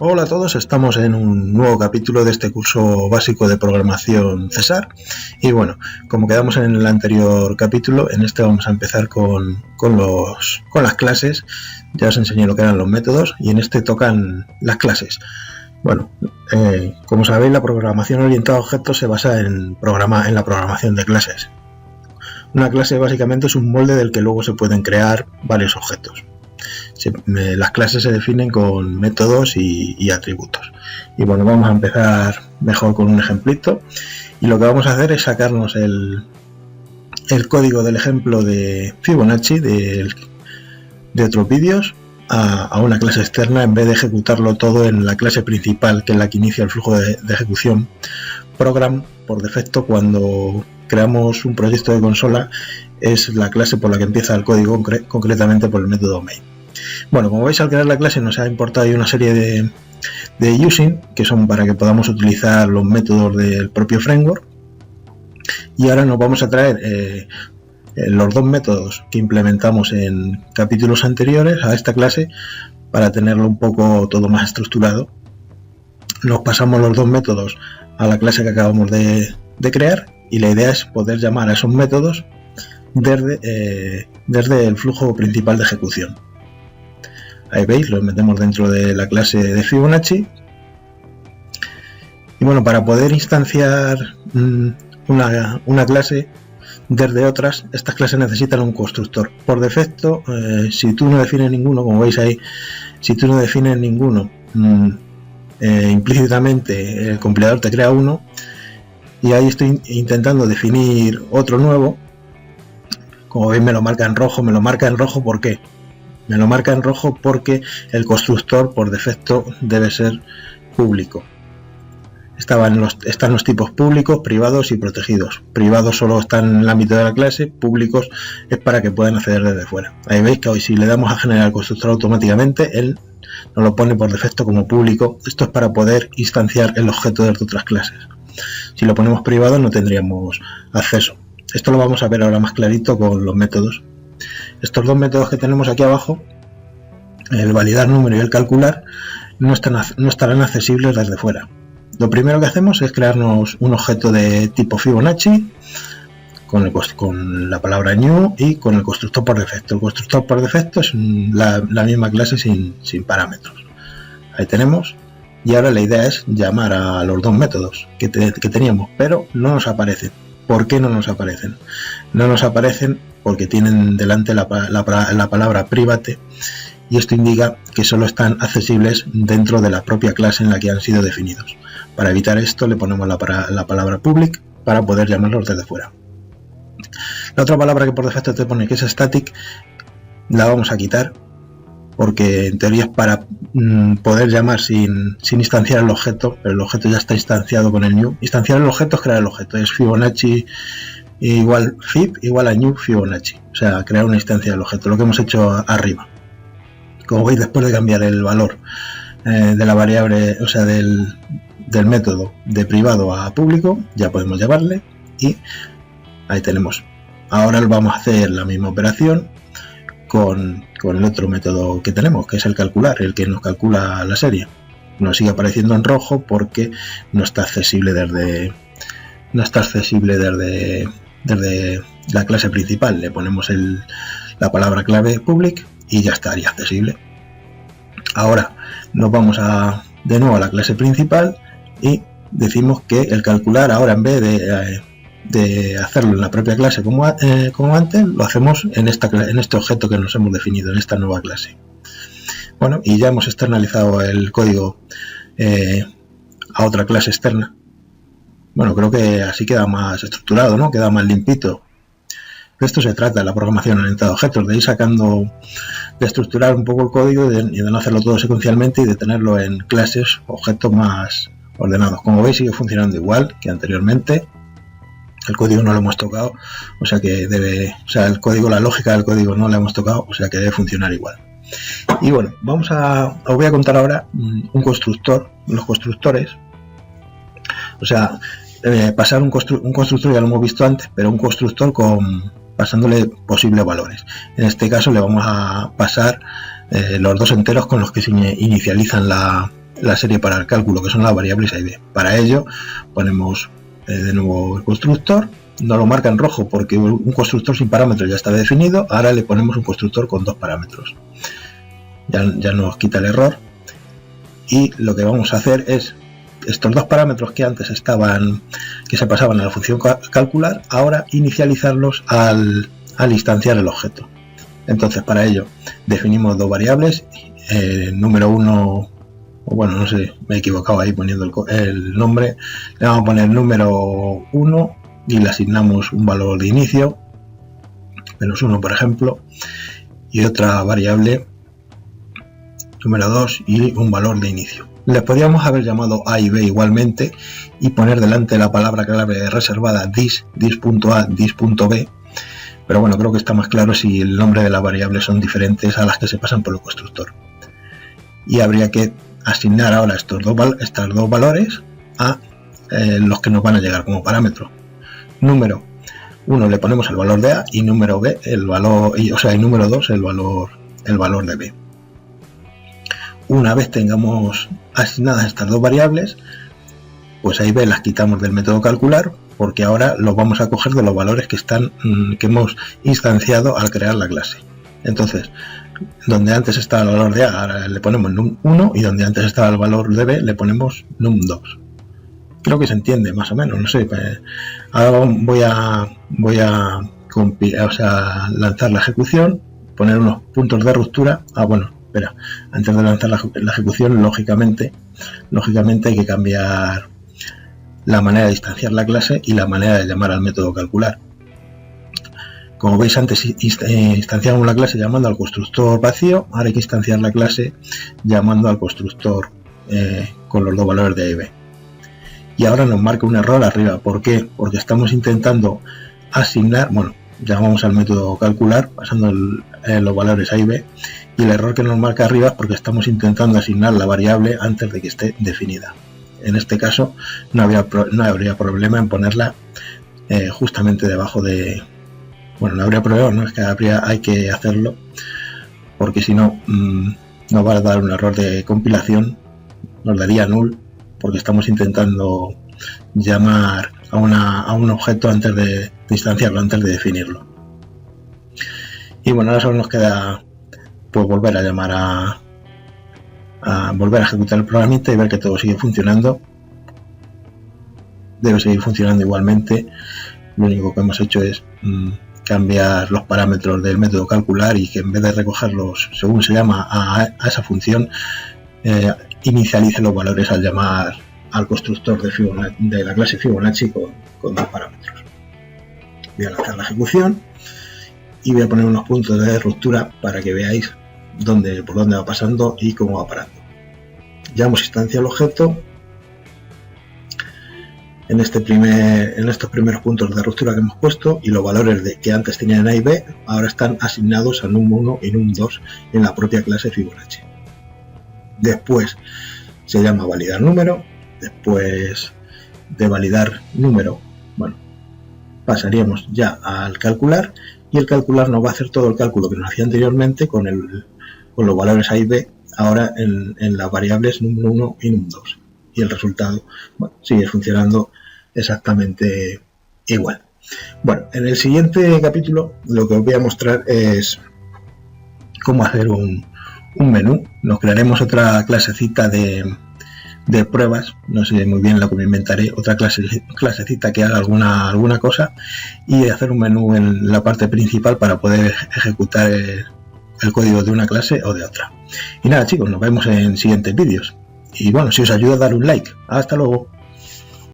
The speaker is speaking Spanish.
Hola a todos, estamos en un nuevo capítulo de este curso básico de programación César y bueno, como quedamos en el anterior capítulo, en este vamos a empezar con las clases. Ya os enseñé lo que eran los métodos y en este tocan las clases. Bueno, como sabéis, la programación orientada a objetos se basa en la programación de clases. Una clase básicamente es un molde del que luego se pueden crear varios objetos. Las clases se definen con métodos y atributos. Y bueno, vamos a empezar mejor con un ejemplito. Y lo que vamos a hacer es sacarnos el código del ejemplo de Fibonacci de otros vídeos a una clase externa en vez de ejecutarlo todo en la clase principal, que es la que inicia el flujo de ejecución. Program, por defecto, cuando creamos un proyecto de consola, es la clase por la que empieza el código, concretamente por el método main. Bueno, como veis, al crear la clase nos ha importado una serie de using, que son para que podamos utilizar los métodos del propio framework. Y ahora nos vamos a traer los dos métodos que implementamos en capítulos anteriores a esta clase para tenerlo un poco todo más estructurado. Nos pasamos los dos métodos a la clase que acabamos de crear y la idea es poder llamar a esos métodos desde el flujo principal de ejecución. Ahí veis, los metemos dentro de la clase de Fibonacci. Y bueno, para poder instanciar una clase desde otras, estas clases necesitan un constructor. Por defecto, si tú no defines ninguno, como veis ahí, si tú no defines ninguno, implícitamente el compilador te crea uno. Y ahí estoy intentando definir otro nuevo. Como veis, me lo marca en rojo. ¿Por qué? Me lo marca en rojo porque el constructor por defecto debe ser público. Están los tipos públicos, privados y protegidos. Privados solo están en el ámbito de la clase, públicos es para que puedan acceder desde fuera. Ahí veis que hoy si le damos a generar el constructor automáticamente, él nos lo pone por defecto como público. Esto es para poder instanciar el objeto desde otras clases. Si lo ponemos privado no tendríamos acceso. Esto lo vamos a ver ahora más clarito con los métodos. Estos dos métodos que tenemos aquí abajo, el validar número y el calcular, no estarán accesibles desde fuera. Lo primero que hacemos es crearnos un objeto de tipo Fibonacci con la palabra new y con el constructor por defecto. El constructor por defecto es la misma clase sin parámetros. Ahí tenemos. Y ahora la idea es llamar a los dos métodos que teníamos, pero no nos aparecen. ¿Por qué no nos aparecen? No nos aparecen porque tienen delante la palabra private y esto indica que solo están accesibles dentro de la propia clase en la que han sido definidos. Para evitar esto le ponemos la palabra public para poder llamarlos desde fuera. La otra palabra que por defecto te pone que es static la vamos a quitar porque en teoría es para poder llamar sin instanciar el objeto, pero el objeto ya está instanciado con el new. Instanciar el objeto es crear el objeto, es Fibonacci igual Fib igual a new Fibonacci, o sea, crear una instancia del objeto, lo que hemos hecho arriba. Como veis, después de cambiar el valor de la variable, o sea, del método de privado a público, ya podemos llamarle y ahí tenemos. Ahora vamos a hacer la misma operación con el otro método que tenemos, que es el calcular, el que nos calcula la serie. Nos sigue apareciendo en rojo porque no está accesible desde la clase principal. Le ponemos la palabra clave public y ya estaría accesible. Ahora nos vamos de nuevo a la clase principal y decimos que el calcular ahora en vez de hacerlo en la propia clase como antes, lo hacemos en este objeto que nos hemos definido, en esta nueva clase. Bueno, y ya hemos externalizado el código a otra clase externa. Bueno, creo que así queda más estructurado, ¿no? Queda más limpito. De esto se trata la programación orientada a objetos, de ir sacando, de estructurar un poco el código y de no hacerlo todo secuencialmente y de tenerlo en clases, objetos más ordenados. Como veis, sigue funcionando igual que anteriormente. El código no lo hemos tocado, o sea que el código, la lógica del código no la hemos tocado, o sea que debe funcionar igual. Y bueno, os voy a contar ahora un constructor, los constructores. O sea, pasar un constructor ya lo hemos visto antes, pero un constructor pasándole posibles valores. En este caso le vamos a pasar los dos enteros con los que se inicializan la la serie para el cálculo, que son las variables A y B. Para ello ponemos de nuevo el constructor, no lo marca en rojo porque un constructor sin parámetros ya está definido, ahora le ponemos un constructor con 2 parámetros. Ya nos quita el error, y lo que vamos a hacer es estos 2 parámetros que antes que se pasaban a la función calcular, ahora inicializarlos al instanciar el objeto. Entonces, para ello definimos 2 variables, número 1, bueno, no sé, me he equivocado ahí poniendo el nombre, le vamos a poner número 1 y le asignamos un valor de inicio, -1 por ejemplo, y otra variable, número 2, y un valor de inicio. Le podríamos haber llamado A y B igualmente y poner delante la palabra clave reservada dis.a, dis.b, pero bueno, creo que está más claro si el nombre de las variables son diferentes a las que se pasan por el constructor. Y habría que asignar ahora estos dos valores a los que nos van a llegar como parámetro. Número 1 le ponemos el valor de A y número B el valor, y número 2 el valor de B. Una vez tengamos asignadas estas 2 variables, pues A y B las quitamos del método calcular, porque ahora los vamos a coger de los valores que hemos instanciado al crear la clase. Entonces, donde antes estaba el valor de A, ahora le ponemos num1, y donde antes estaba el valor de B le ponemos num2. Creo que se entiende más o menos, no sé. Ahora voy a lanzar la ejecución, poner unos puntos de ruptura. Bueno, espera, antes de lanzar la ejecución, lógicamente hay que cambiar la manera de instanciar la clase y la manera de llamar al método calcular. Como veis, antes instanciamos la clase llamando al constructor vacío, ahora hay que instanciar la clase llamando al constructor con los 2 valores de A y B. Y ahora nos marca un error arriba. ¿Por qué? Porque estamos intentando asignar, llamamos al método calcular pasando los valores A y B, y el error que nos marca arriba es porque estamos intentando asignar la variable antes de que esté definida. En este caso no habría problema en ponerla justamente debajo de... Bueno, no habría problema, no es que hay que hacerlo, porque si no nos va a dar un error de compilación, nos daría null, porque estamos intentando llamar a un objeto antes de instanciarlo, antes de definirlo. Y bueno, ahora solo nos queda pues volver a llamar volver a ejecutar el programita y ver que todo sigue funcionando. Debe seguir funcionando igualmente. Lo único que hemos hecho es cambiar los parámetros del método calcular, y que en vez de recogerlos según se llama a esa función, inicialice los valores al llamar al constructor de la clase Fibonacci con 2 parámetros. Voy a lanzar la ejecución y voy a poner unos puntos de ruptura para que veáis por dónde va pasando y cómo va parando. Ya hemos instanciado el objeto. En estos primeros puntos de ruptura que hemos puesto, y los valores que antes tenían A y B ahora están asignados a num1 y num2 en la propia clase Fibonacci. Después se llama validar número. Después de validar número, pasaríamos ya al calcular, y el calcular nos va a hacer todo el cálculo que nos hacía anteriormente con los valores A y B ahora en las variables num1 y num2, y el resultado sigue funcionando exactamente igual. Bueno, en el siguiente capítulo lo que os voy a mostrar es cómo hacer un menú. Nos crearemos otra clasecita de pruebas, no sé muy bien lo que me inventaré, otra clasecita que haga alguna cosa, y hacer un menú en la parte principal para poder ejecutar el código de una clase o de otra. Y nada, chicos, nos vemos en siguientes vídeos, y bueno, si os ayuda, dar un like. Hasta luego.